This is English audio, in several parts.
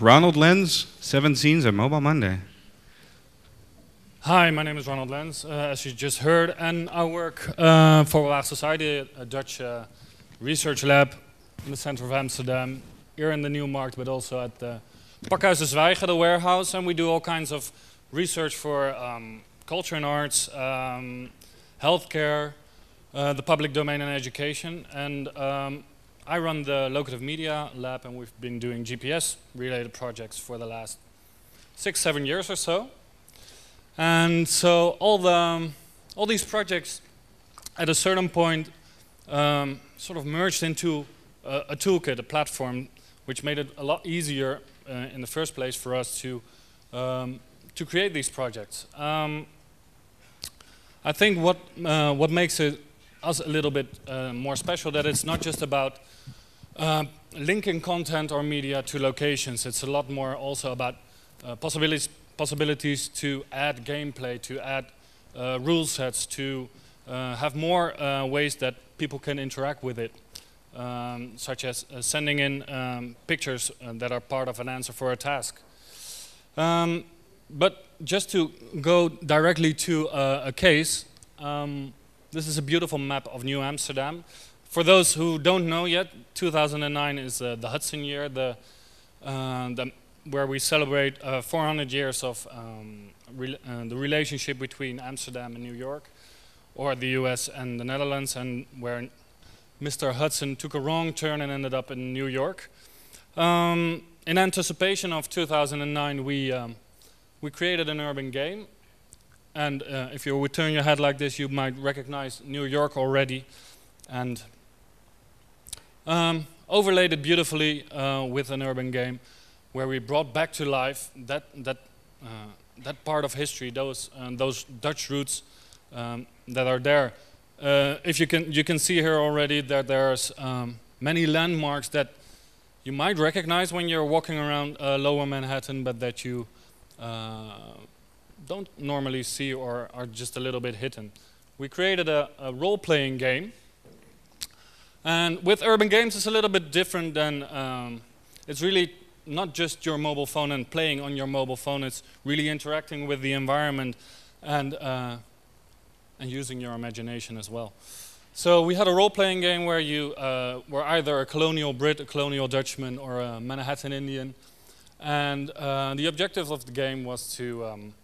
Ronald Lenz, 7 scenes at Mobile Monday. Hi, my name is Ronald Lenz, as you just heard, and I work for Laag Society, a Dutch research lab in the center of Amsterdam, here in the New Markt, but also at the Pakhuis de Zwijger, the warehouse, and we do all kinds of research for culture and arts, healthcare, the public domain and education, and I run the Locative Media Lab, and we've been doing GPS-related projects for the last 6-7 years or so. And so all these projects, at a certain point, sort of merged into a toolkit, a platform, which made it a lot easier in the first place for us to create these projects. I think what makes us a little bit more special, that it's not just about linking content or media to locations. It's a lot more also about possibilities to add gameplay, to add rule sets, to have more ways that people can interact with it, such as sending in pictures that are part of an answer for a task. But just to go directly to a case, this is a beautiful map of New Amsterdam. For those who don't know yet, 2009 is the Hudson year, where we celebrate 400 years of the relationship between Amsterdam and New York, or the US and the Netherlands, and where Mr. Hudson took a wrong turn and ended up in New York. In anticipation of 2009, we created an urban game. And if you would turn your head like this, you might recognize New York already. And overlaid it beautifully with an urban game, where we brought back to life that part of history, those Dutch roots that are there. If you can see here already that there's many landmarks that you might recognize when you're walking around Lower Manhattan, but that you don't normally see or are just a little bit hidden. We created a role-playing game, and with urban games it's a little bit different than it's really not just your mobile phone and playing on your mobile phone. It's really interacting with the environment and using your imagination as well. So we had a role-playing game where you were either a colonial Brit, a colonial Dutchman, or a Manhattan Indian, and the objective of the game was to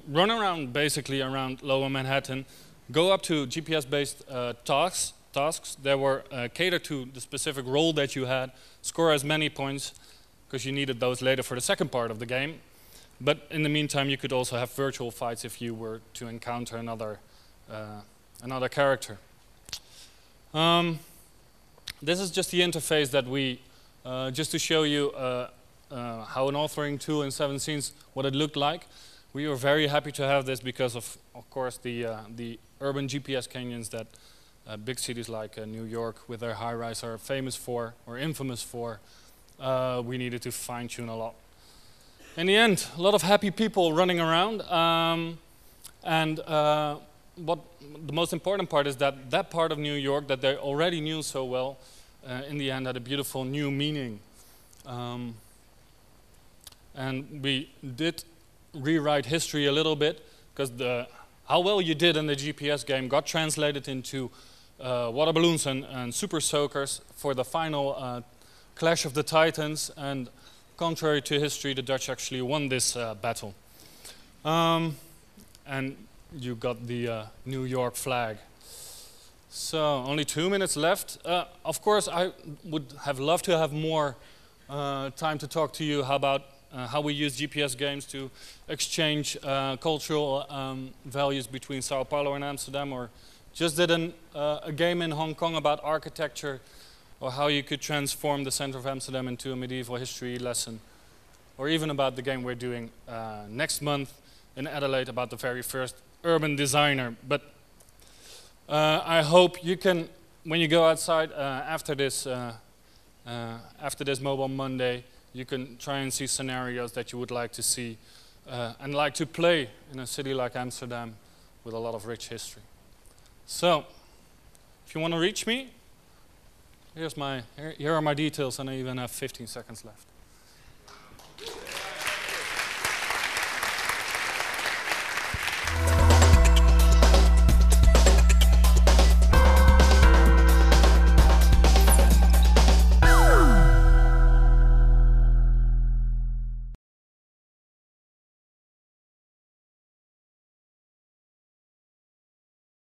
run around, basically around Lower Manhattan, go up to GPS-based tasks that were catered to the specific role that you had, score as many points, because you needed those later for the second part of the game. But in the meantime, you could also have virtual fights if you were to encounter another character. This is just the interface that we, just to show you how an authoring tool in 7 scenes, what it looked like. We were very happy to have this because of course, the urban GPS canyons that big cities like New York with their high-rise are famous for, or infamous for. We needed to fine-tune a lot. In the end, a lot of happy people running around, and what the most important part is that part of New York that they already knew so well, in the end had a beautiful new meaning. And we did rewrite history a little bit, because how well you did in the GPS game got translated into water balloons and super soakers for the final clash of the Titans, and contrary to history, the Dutch actually won this battle. And you got the New York flag. So only 2 minutes left. Of course, I would have loved to have more time to talk to you about how we use GPS games to exchange cultural values between Sao Paulo and Amsterdam, or just did a game in Hong Kong about architecture, or how you could transform the center of Amsterdam into a medieval history lesson, or even about the game we're doing next month in Adelaide about the very first urban designer. But I hope you can, when you go outside after this Mobile Monday, you can try and see scenarios that you would like to see and like to play in a city like Amsterdam with a lot of rich history. So, if you want to reach me, here are my details, and I even have 15 seconds left.